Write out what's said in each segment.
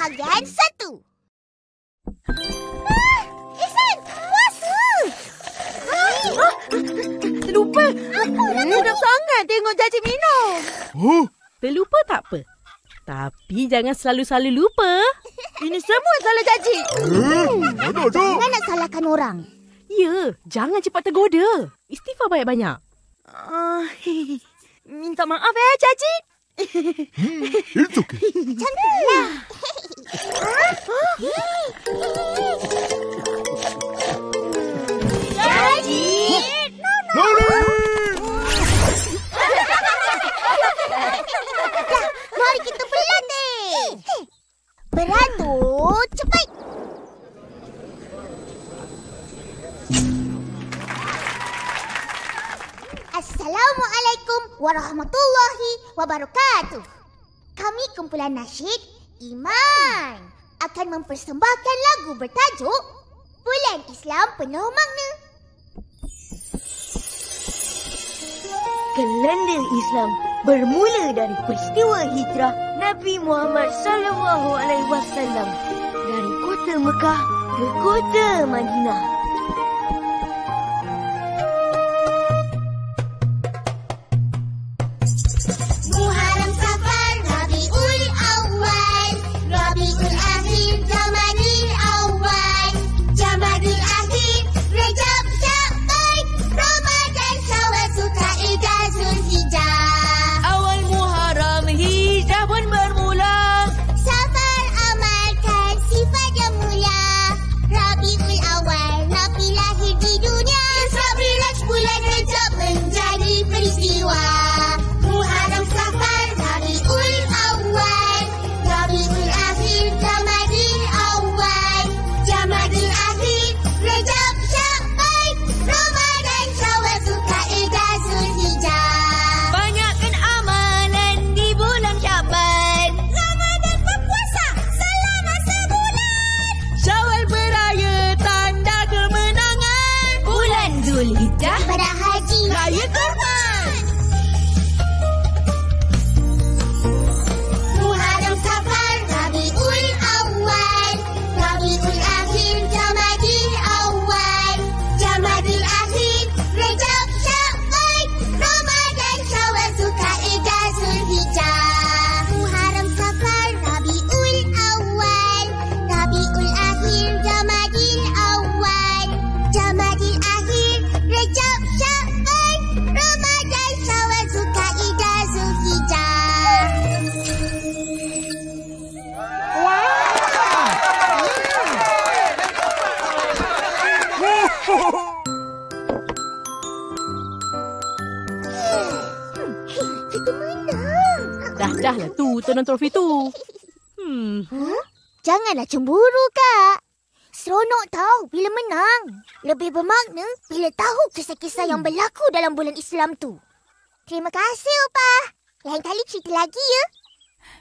bahagian 1. Ihsan, puasa! Terlupa. Sedap sangat tengok Cacik minum. Oh, Terlupa tak apa. Tapi jangan selalu-selalu lupa. Ini semua salah Cacik. mana ada? Jangan nak salahkan orang. Ya, jangan cepat tergoda. Istighfar banyak-banyak. Minta maaf Cacik. It's okay. Macam tu lah. Cacik! Lari! Mari kita berlatih. Beratur, cepat. Assalamualaikum warahmatullahi wabarakatuh. Kami kumpulan nasyid Iman akan mempersembahkan lagu bertajuk Bulan Islam Penuh Makna. Kalender Islam bermula dari peristiwa hijrah Nabi Muhammad SAW dari kota Mekah ke kota Madinah. Muharram, Safar, Rabiul Awal, Rabiul Akhir, Jamadil Awal, Jamadil Akhir, Rajab, Sya'ban, Ramadan, Syawal, Zulkaidah, Zulhijjah. Awal Muharram hijrah pun bermula. Safar amalkan sifat yang mulia. Rabiul Awal, Nabi lahir di dunia. Isra Miraj bulan Rajab menjadi peristiwa. Muharram, Safar, Rabiul Awal, Rabiul Akhir, Jamadil Awal, Jamadil Akhir, Rajab, Sya'ban, Ramadan, Syawal, Zulkaidah, Zulhijjah. Banyakkan amalan di bulan Sya'ban. Ramadan berpuasa selama sebulan. Syawal beraya tanda kemenangan. Bulan Zulhijjah Ibadah haji, raya kurban. Muharram, Safar, Rabiul Awal, Rabiul Akhir, Jamadil Awal, Jamadil Akhir, Rajab, Sya'ban, Ramadan, Syawal, Zulkaidah, Zulhijjah. Muharram, Safar, Rabiul Awal, Rabiul Akhir, Jamadil Awal, Jamadil Akhir, Rajab, Sya'ban, Ramadan, Syawal, Zulkaidah, Zulhijjah. Kita menang. Dah lah tu tonton trofi tu. Janganlah cemburu, Kak. Seronok tahu bila menang. Lebih bermakna bila tahu kisah-kisah yang berlaku dalam bulan Islam tu. Terima kasih, Opa. Lain kali cerita lagi ya.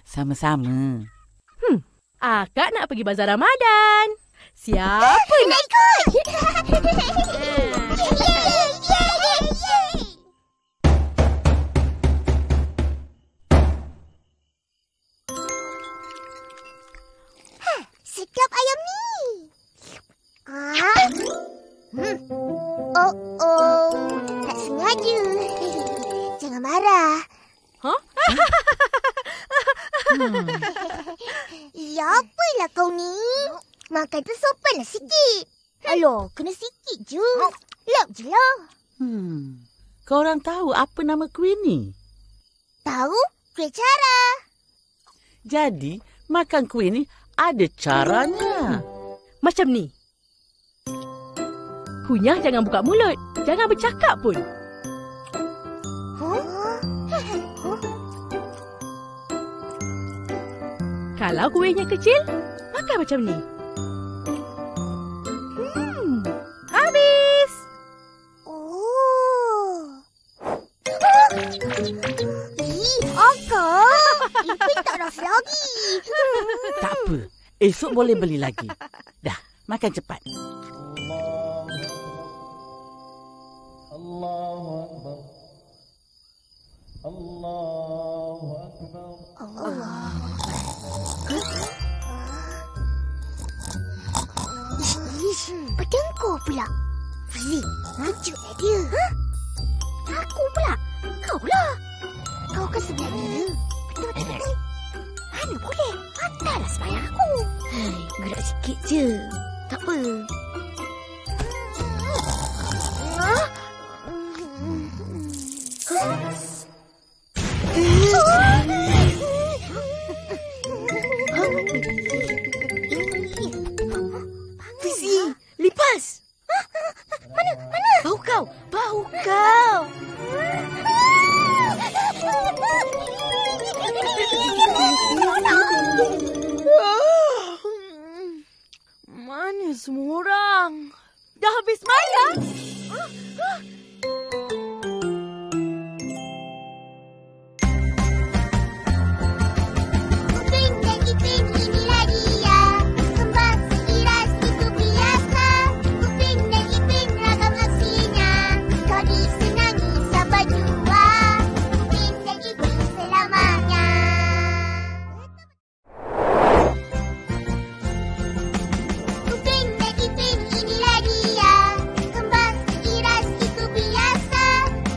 Sama-sama. Akak nak pergi bazar Ramadan. Siapa Nak ikut? Yeay, yeay, yeay. Sedap ayam ni. Oh, tak sengaja. Jangan marah. Hah? Ya, apalah kau ni? Makan tu sopanlah sikit. Alah, kena sikit je. Lap je lah. Korang tahu apa nama kuih ni? Tahu? Kuih cara. Jadi, makan kuih ni ada caranya. Macam ni. Kunyah jangan buka mulut. Jangan bercakap pun. Kalau kuihnya kecil, makan macam ni. Habis. Oh. Akak. Ipin tak rasa lagi. Tak apa. Esok boleh beli lagi. Dah, makan cepat. Pedengkur pula. Fizi, kejutlah dia. Aku pula. Kau lah. Kau kan sebelah dia. Betul. Mana boleh? Patahlah sembahyang aku. Gerak sikit je. Tak apa. Fizi, lipas. Mana? Bau kau. Mana semua orang? Dah habis makan? Kuping dan iping inilah dia. Kembang seiras itu biasa. Kuping dan iping ragam aksinya. Kau disenangi sabar jua. Kuping dan iping selamanya. Kuping dan iping inilah dia. Kembang seiras itu biasa.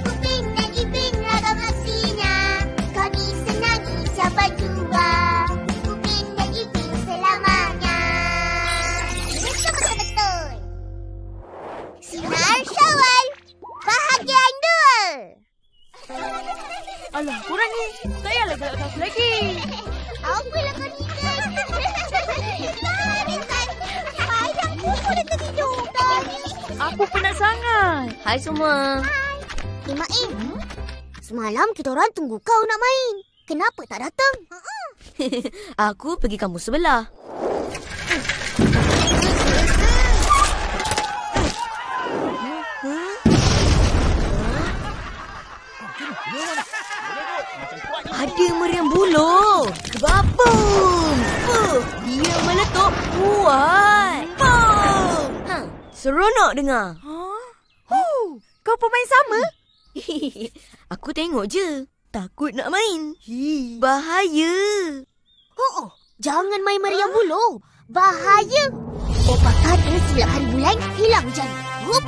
Kuping dan iping ragam aksinya. Kau disenangi sabar jua. Kuping dan iping selamanya. Betul-betul. Sinar Syawal. Bahagian 2. Alah, korang ni. Tak payahlah galak aku lagi. Apalah kau ni? Ayah aku dah tertidur. Aku penat sangat. Hai semua. Main. Semalam kita orang tunggu kau nak main. Kenapa tak datang? Aku pergi kampus sebelah. Ada meriam buluh. Babum. Dia meletup kuat. Bum. Seronok dengar. Kau pemain sama? Aku tengok je. Takut nak main. Bahaya. Oh, jangan main meriam buluh. Bahaya. Obat kata silap hari bulan hilang jari. Hup.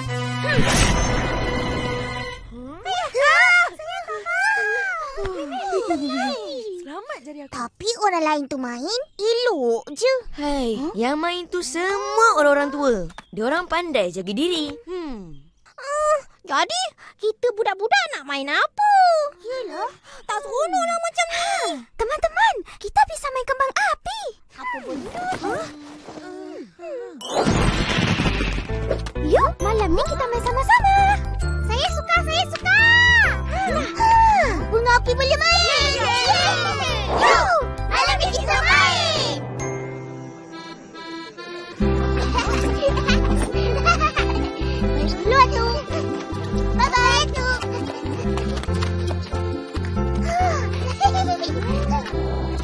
Selamat jari aku. Tapi orang lain tu main elok je. Hai, yang main tu semua orang-orang tua. Diorang pandai jaga diri. Jadi, kita budak-budak nak main apa? Yelah, tak seronoklah macam ni. Teman-teman, kita bisa main kembang api. Apa benda? Yuk, malam ni kita main sama-sama. Saya suka. Bunga api boleh main. Yuk, malam ni kita main. Main dulu tu. Bye-bye tu.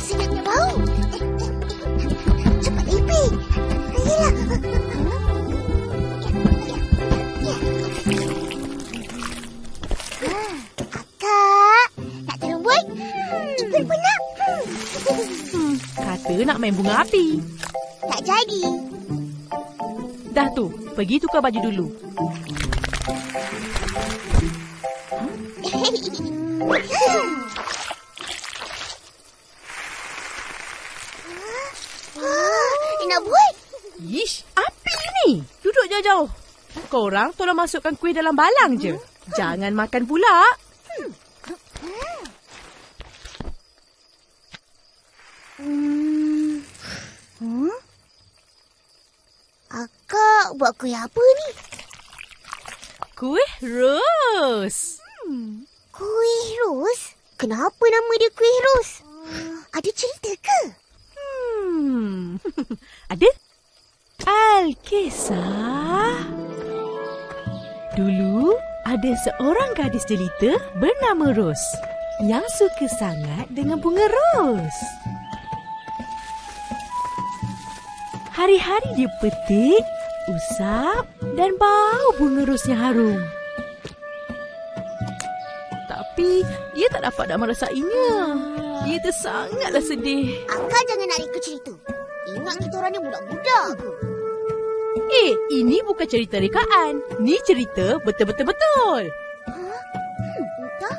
Sedapnya bau. Cepat iping. Ayolah. Akak, nak tolong buat? Ikan penat. Kata nak main bunga api. Tak jadi. Dah tu, pergi tukar baju dulu. Nak buat? Ish, api ni. Duduk jauh-jauh. Korang tolong masukkan kuih dalam balang je. Jangan makan pula. Akak buat kuih apa ni? Kuih ros. Kuih ros? Kenapa nama dia kuih ros? Ada cerita ke? Ada? Alkisah. Dulu, ada seorang gadis jelita bernama Ros yang suka sangat dengan bunga ros. Hari-hari dia petik, usap dan bau bunga ros yang harum. Tapi, dia tak dapat nak merasainya. Dia tersangatlah sedih. Akak jangan nak reka cerita. Ingat kita orang ni budak-budak ke? Ini bukan cerita rekaan. Ni cerita betul-betul-betul. Entah.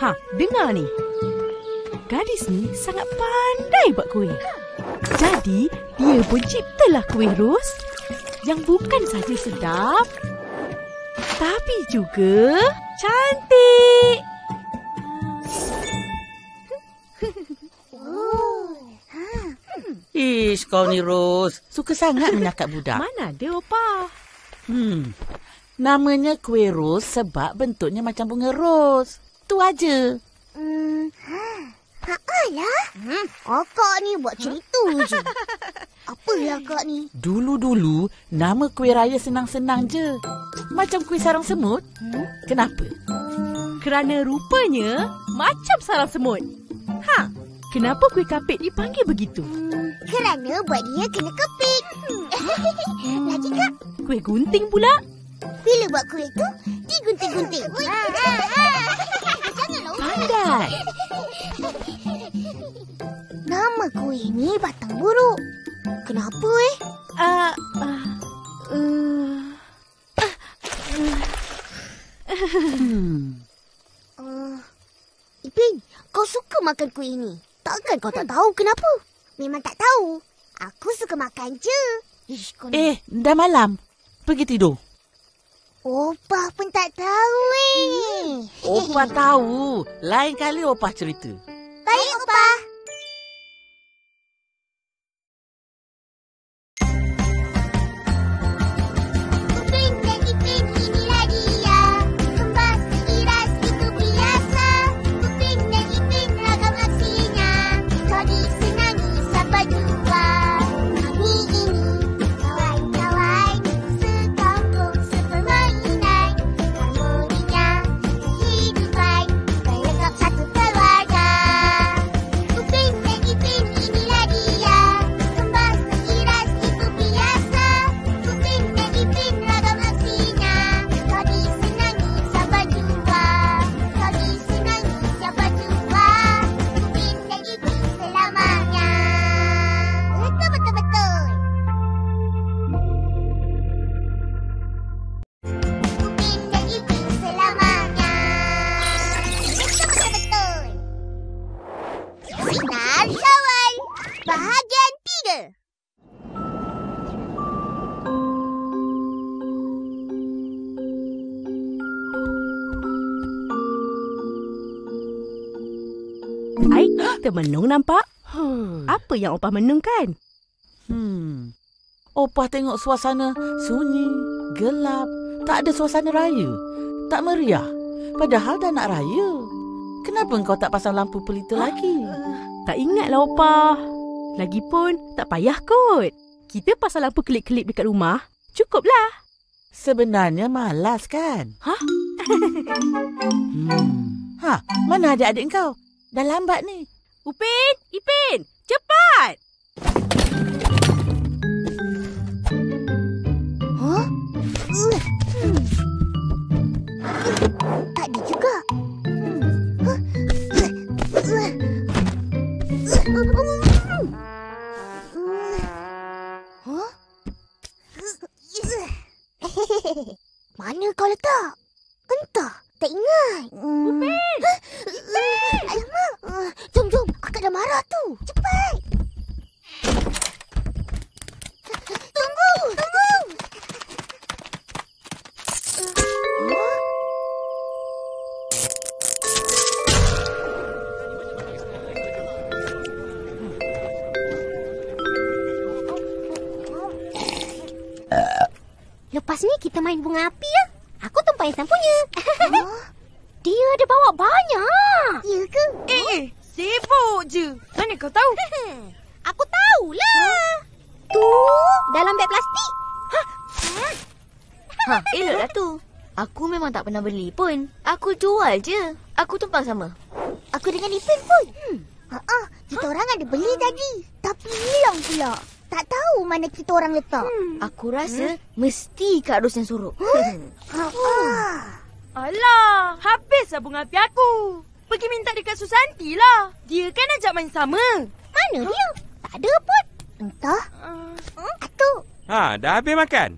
Ha, dengar ni. Gadis ni sangat pandai buat kuih. Jadi, dia pun ciptalah kuih ros yang bukan saja sedap, tapi juga cantik. Ish, kau ni Ros. Suka sangat menakak budak. Mana ada, Opa? Namanya kuih ros sebab bentuknya macam bunga ros. Tu aja. Alah. Akak ni buat cerita je. Apalah akak ni? Dulu-dulu, nama kuih raya senang-senang je. Macam kuih sarang semut. Kenapa? Kerana rupanya macam sarang semut. Ha, kenapa kuih kapit dipanggil begitu? Kerana buat dia kena kepit. Lagi kak, Kuih gunting pula? bila buat kuih tu, digunting-gunting. Janganlah. Pandai. Nama kuih ni batang buruk. Kenapa Ipin, kau suka makan kuih ni. Takkan kau tak tahu kenapa? Memang tak tahu. Aku suka makan je. Ish, kau ni. Dah malam. Pergi tidur. Opah pun tak tahu Opah tahu. Lain kali Opah cerita. Baik, Opah. Ipin dan Ipin, inilah dia. Kembas iras itu biasa. Ipin dan Ipin, ragam aksinya. Kau disenangi siapa jua. Kami ini kawan-kawan sekampung sepermainan. Harmoninya kehidupan berlengkap satu keluarga. Ipin dan Ipin, inilah dia. Kembas iras itu biasa. Ipin dan Ipin, ragam aksinya. Kau disenangi siapa jua. Kau disenangi siapa jua. Ipin dan Ipin selamanya. Betul-betul-betul. Upin dan Ipin selamanya. Betul-betul. Sinar Syawal, bahagian 3. Ai, kita menung nampak? Apa yang Opah menungkan? Opah tengok suasana sunyi, gelap. Tak ada suasana raya. Tak meriah. Padahal dah nak raya. Kenapa kau tak pasang lampu pelita lagi? Tak ingatlah Opah. Lagipun tak payah kot. Kita pasang lampu kelip-kelip dekat rumah. Cukuplah. Sebenarnya malas kan? Mana adik-adik kau? Dah lambat ni. Upin, Ipin, cepat! Tak ada juga. Mana kau letak? Entah, tak ingat. Upin! Alamak. Jom. Akak dah marah tu. Cepat. Tunggu. Lepas ni kita main bunga api ya. Aku tumpah Ihsan punya. Dia ada bawa banyak. Ya ke? Sibuk je. Mana kau tahu? Aku tahulah. Tu dalam beg plastik. Eloklah tu. Aku memang tak pernah beli pun. Aku jual je. Aku tumpang sama. Aku dengan Ipin pun. Kita orang ada beli tadi. Tapi hilang pula. Tak tahu mana kita orang letak. Aku rasa mesti Kak Ros yang suruh. Alah, habislah bunga api aku. Pergi minta dekat Susanti lah. Dia kan ajak main sama. Mana dia? Tak ada pun. Entah. Atuk, Dah habis makan?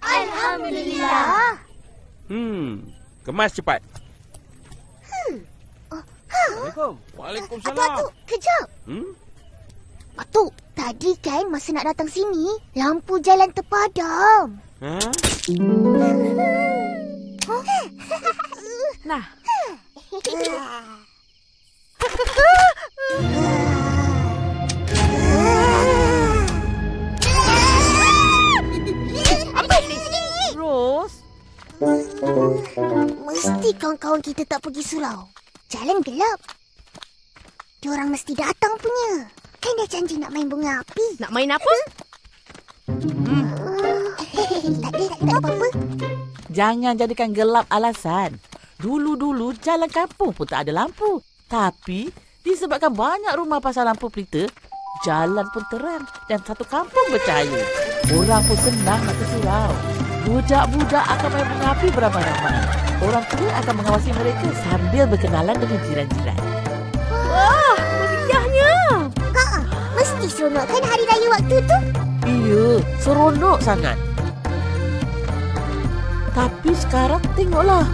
Alhamdulillah. Kemas cepat. Assalamualaikum. Waalaikumsalam. Atuk, kejap. Hmm? Atuk, tadi kan masa nak datang sini, lampu jalan terpadam. Ha? Nah, Apa ini? Ros. Mesti kawan-kawan kita tak pergi surau. Jalan gelap. Diorang mesti datang punya. Kan dah janji nak main bunga api. Nak main apa? Tak ada apa-apa. Jangan jadikan gelap alasan. Dulu-dulu jalan kampung pun tak ada lampu. Tapi disebabkan banyak rumah pasang lampu pelita, jalan pun terang dan satu kampung bercahaya. Orang pun senang nak ke surau. Budak-budak akan main bunga api beramai-ramai. Orang tua akan mengawasi mereka sambil berkenalan dengan jiran-jiran. Wah, meriahnya. Mesti seronok kan hari raya waktu tu? Iya, seronok sangat. Tapi sekarang tengoklah.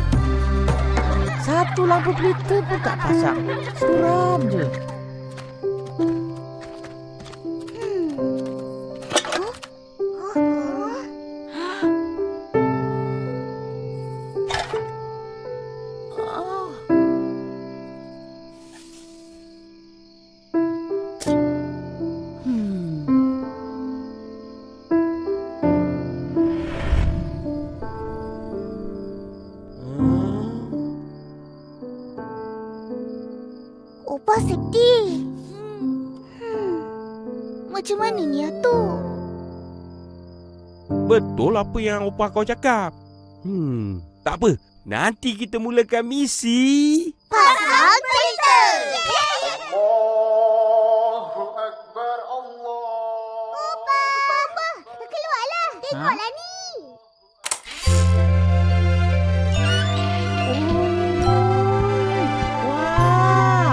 Satu lampu pelita pun tak pasang. Suram je. Opah sedih. Macam mana ni, Atuk? Betul apa yang opah kau cakap. Tak apa. Nanti kita mulakan misi. Pasang pelita! Allahu Akbar, Allah. Opah! Keluarlah. Tengoklah ni. Wah!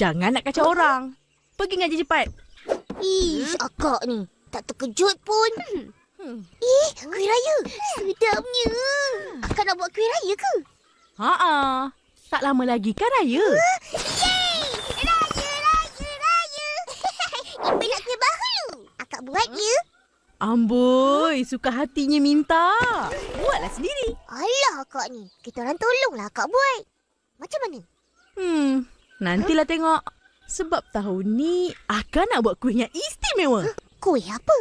Jangan nak kacau orang. Pergi ngaji cepat. Ish, akak ni. Tak terkejut pun. Kuih raya. Sedapnya. Akak nak buat kuih raya ke? Haa. Tak lama lagi kan raya? Yeay! Raya! Ibu nak kuih baru. Akak buat ya? Amboi, suka hatinya minta. Buatlah sendiri. Alah akak ni. Kita orang tolonglah akak buat. Macam mana? Nantilah tengok. Sebab tahun ni Akak nak buat kuih yang istimewa. Kuih apa?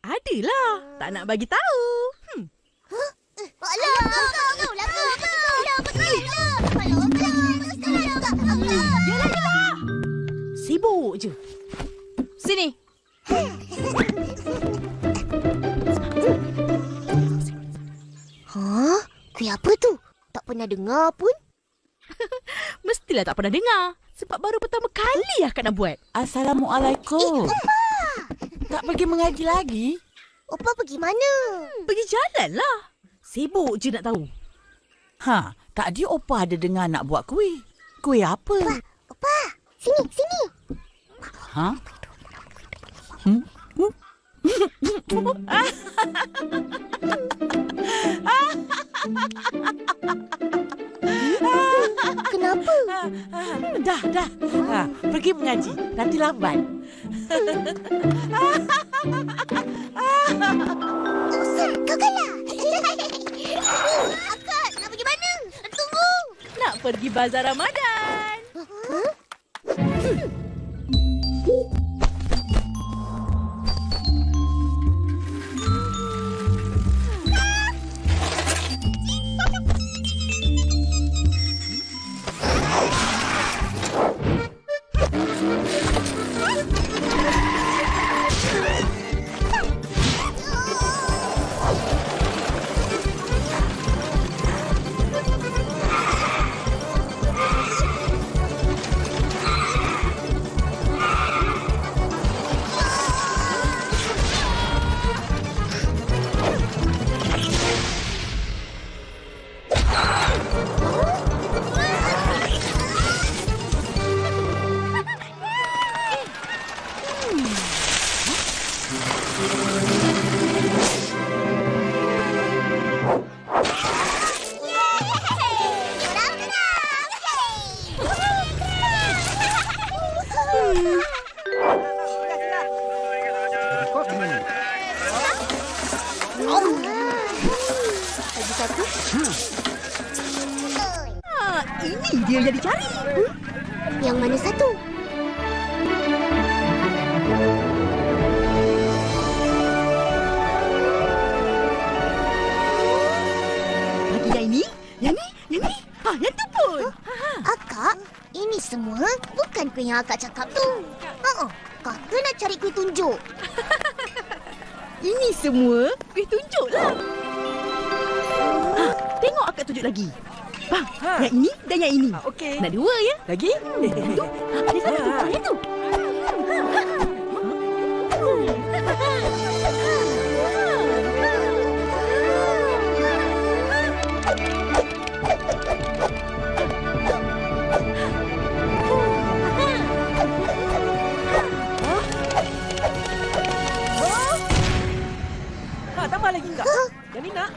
Adalah. Tak nak bagi tahu. Alah, kau lah Sibuk je. Sini. Kuih apa tu? Tak pernah dengar pun. Mestilah tak pernah dengar. Sebab baru pertama kali Akak nak buat. Assalamualaikum. Tak pergi mengaji lagi? Opa pergi mana? Pergi jalan lah. Sibuk je nak tahu. Tadi Opa ada dengar nak buat kuih. Kuih apa? Opa, sini. Kenapa? Dah. Pergi mengaji. Nanti lambat. Kau kalah. Akak, nak pergi mana? Tunggu. Nak pergi bazar Ramadan. Ini dia yang dicari. Yang mana satu? Bagi yang ini, yang ni. Yang tu pun. Akak, ini semua bukan kuih yang akak cakap tu. Kata nak cari kuih tunjuk. Ini semua kuih tunjuk lah. Tengok Akak tunjuk lagi. Bang, yang ini dan yang ini. Okey. Nak dua ya? Lagi? Tu, ada satu tu. Yang tu. Tambah lagi enggak? Yang ni nak?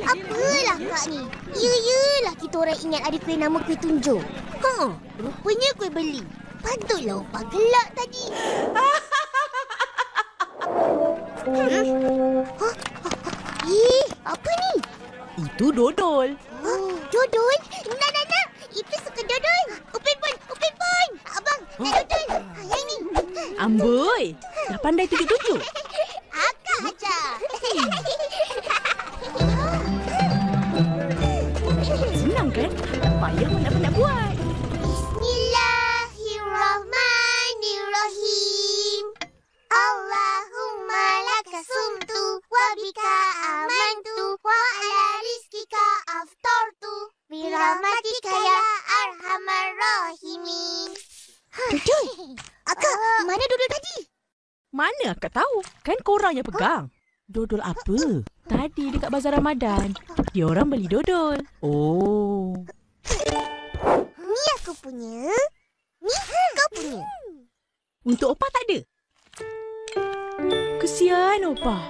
Apalah kak ni? Yelah kita orang ingat ada kuih nama kuih tunjuk. Rupanya kuih beli. Patutlah Opa gelak tadi. Apa ni? Itu dodol. Dodol? Nak. Itu suka dodol. Upin pun. Abang, nak dodol. Yang ni. Amboi, dah pandai tunjuk-tunjuk. Akak aja. Senang kan? Tak payah nak buat. Bismillahirrahmanirrahim. Allahumma laka sumtu wa bika amantu wa ala rizkika aftartu bi rahmatika ya arhamar rahimin. Dodol. Akak, mana dodol tadi? Mana Akak tahu? Kan korang yang pegang. Dodol apa? Tadi dekat bazar Ramadan. Diorang beli dodol. Oh. Ni aku punya. Ni kau punya. Untuk Opah tak ada? Kesian Opah.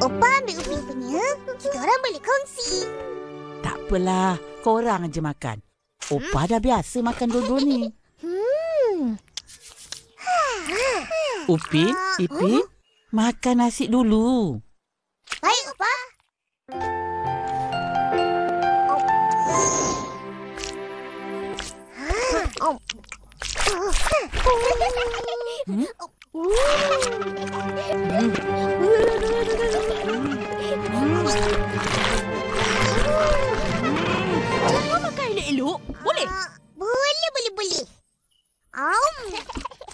Opah ambil Upin punya. Kita orang boleh kongsi. Tak apalah, korang je makan. Opah dah biasa makan dodol ni. Upin, Ipin, makan nasi dulu. Baik, Opah. Kau makan elok-elok? Boleh? Boleh.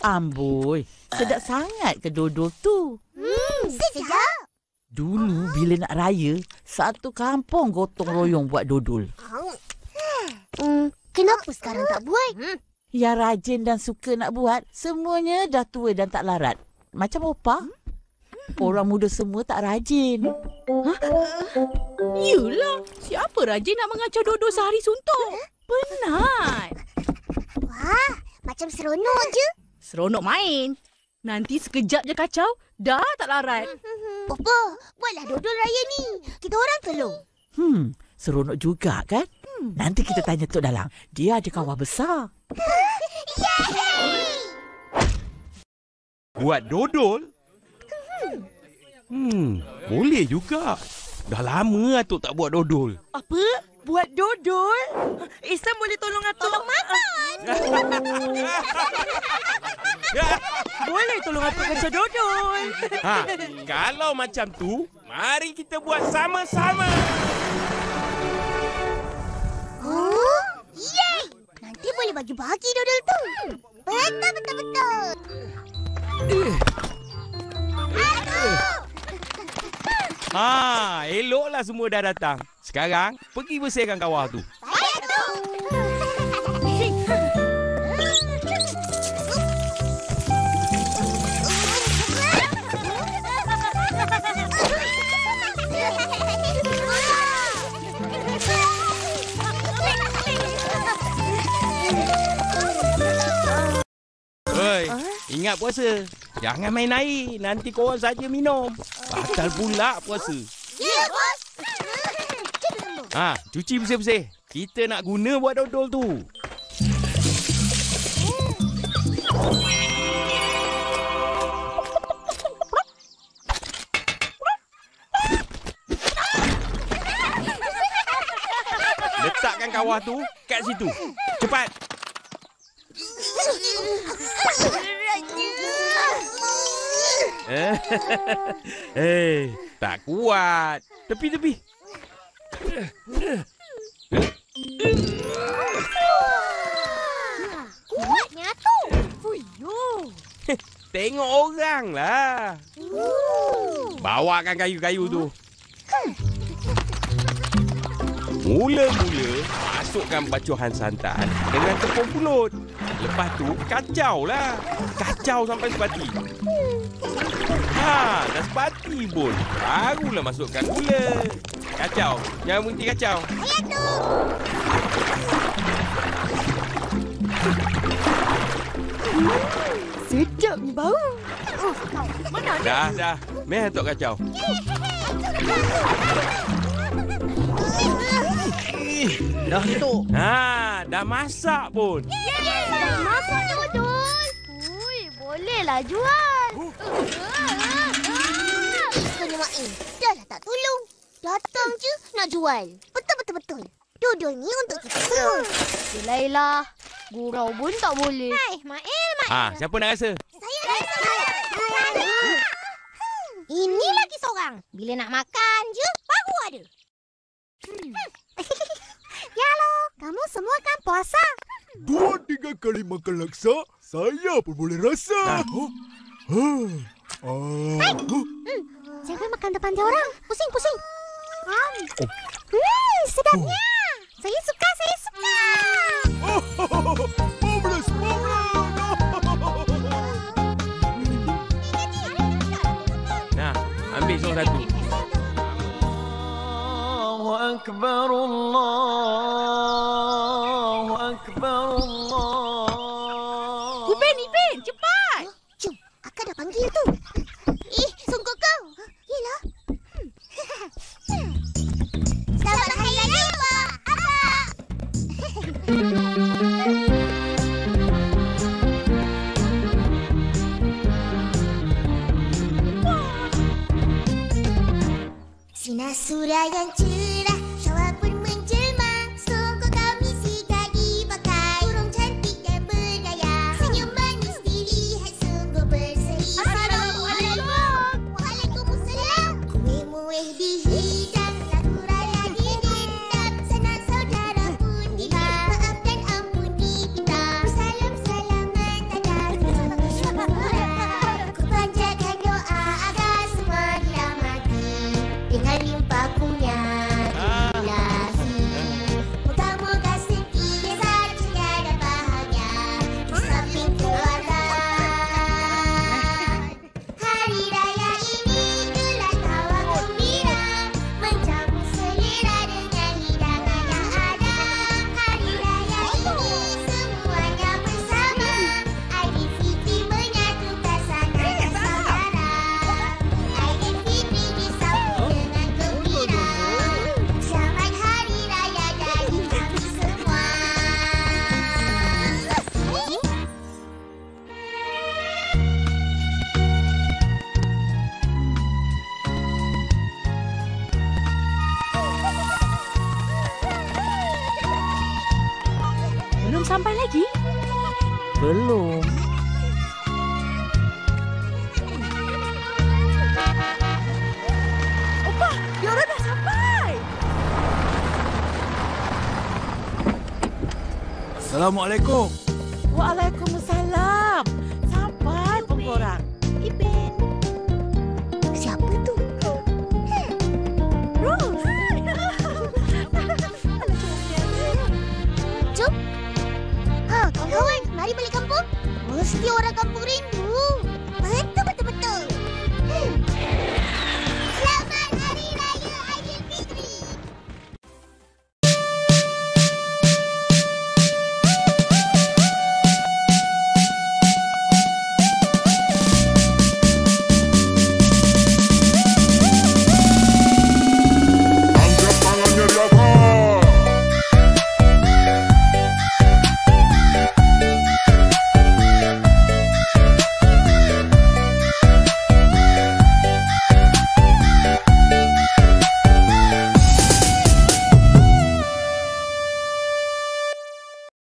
Amboi, sedap sangat ke dodol tu. Sedap. Dulu bila nak raya, satu kampung gotong royong buat dodol. Kenapa sekarang tak buat? Yang rajin dan suka nak buat, semuanya dah tua dan tak larat. Macam Opah. Orang muda semua tak rajin. Yelah, siapa rajin nak mengacau dodol sehari suntuk? Penat. Wah, macam seronok je. Seronok main. Nanti sekejap je kacau, dah tak larat. Opah, buatlah dodol raya ni. Kita orang tolong. Seronok juga kan? Nanti kita tanya Tok Dalang. Dia ada kawan besar. Buat dodol? Boleh juga. Dah lama Atuk tak buat dodol. Apa? Buat dodol? Ihsan boleh tolong Atuk? Tolong makan. Boleh tolong Atuk kacau dodol? Kalau macam tu, mari kita buat sama-sama. Oh, yeay! Nanti boleh bagi-bagi dodol tu. Betul. Eloklah semua dah datang. Sekarang, pergi bersihkan kawah tu. Baik, tu. Hei, ingat puasa. Jangan main air. Nanti korang saja minum. Batal pula puasa. Ya, bos. Cuci bersih-bersih. Kita nak guna buat dodol tu. Letakkan kawah tu kat situ. Cepat. Tak kuat. Tepi. Kuatnya tu. Tengok orang lah. Bawakan kayu-kayu tu. Mula-mula, masukkan bacuhan santan dengan tepung pulut. Lepas tu, kacau lah. Kacau sampai sepati. Dah sepati pun. Barulah masukkan gula. Kacau. Jangan berhenti kacau. Ayah tu. Sedapnya bau. Dah. Meh Atuk kacau. Dah tu. Dah masak pun. Dah masak dodol. Bolehlah jual. Sebenarnya Main, dah lah tak tolong. Datang je nak jual. Betul. Dodol ni untuk kita. Yelah. Gurau pun tak boleh. Hai, Mail. Siapa nak rasa? Saya rasa. Ini lagi seorang. Bila nak makan je, baru ada. Ya lo, kamu semua kan puasa? 2-3 kali makan laksa, saya pun boleh rasa. Jangan makan depan dia orang. Pusing. Sedapnya. Saya suka. Marvelous. Ambil seorang satu. الله أكبر الله Ipin, cepat! Jom, Akak dah panggil tu. Sungguh kau. Yelah. Selamat Hari Raya, Pak. Akak. Sinar surya yang cerah, syawal pun menjelma. Songkok kami sigar dipakai, burung cantik dan berdaya. Senyum manis dilihat sungguh berseri. Assalamualaikum. Waalaikumsalam. Kuih-muih dihidang, lagu raya didendam. Sanak saudara pun dibang, maaf dan ampun dipinta. Salam-salaman tanda syukuran. Ku panjatkan doa agar semua dirahmati dengan limpah kurnia ilahi. Moga-moga sentiasa ceria dan bahagia di samping keluarga. Hari raya ini gelak tawa gembira, menjamu selera dengan hidangan yang ada. Hari raya ini semuanya bersama, Aidilfitri menyatukan sanak dan saudara. Aidilfitri disambut dengan gembira. Selamat Hari Raya dari kami semua. Belum sampai lagi? Belum. Diorang dah sampai! Assalamualaikum. Waalaikumsalam. Sampai pun korang. Ipin. Siapa tu? Rose. Jom. Kawan-kawan, mari balik kampung. Mesti orang kampung rindu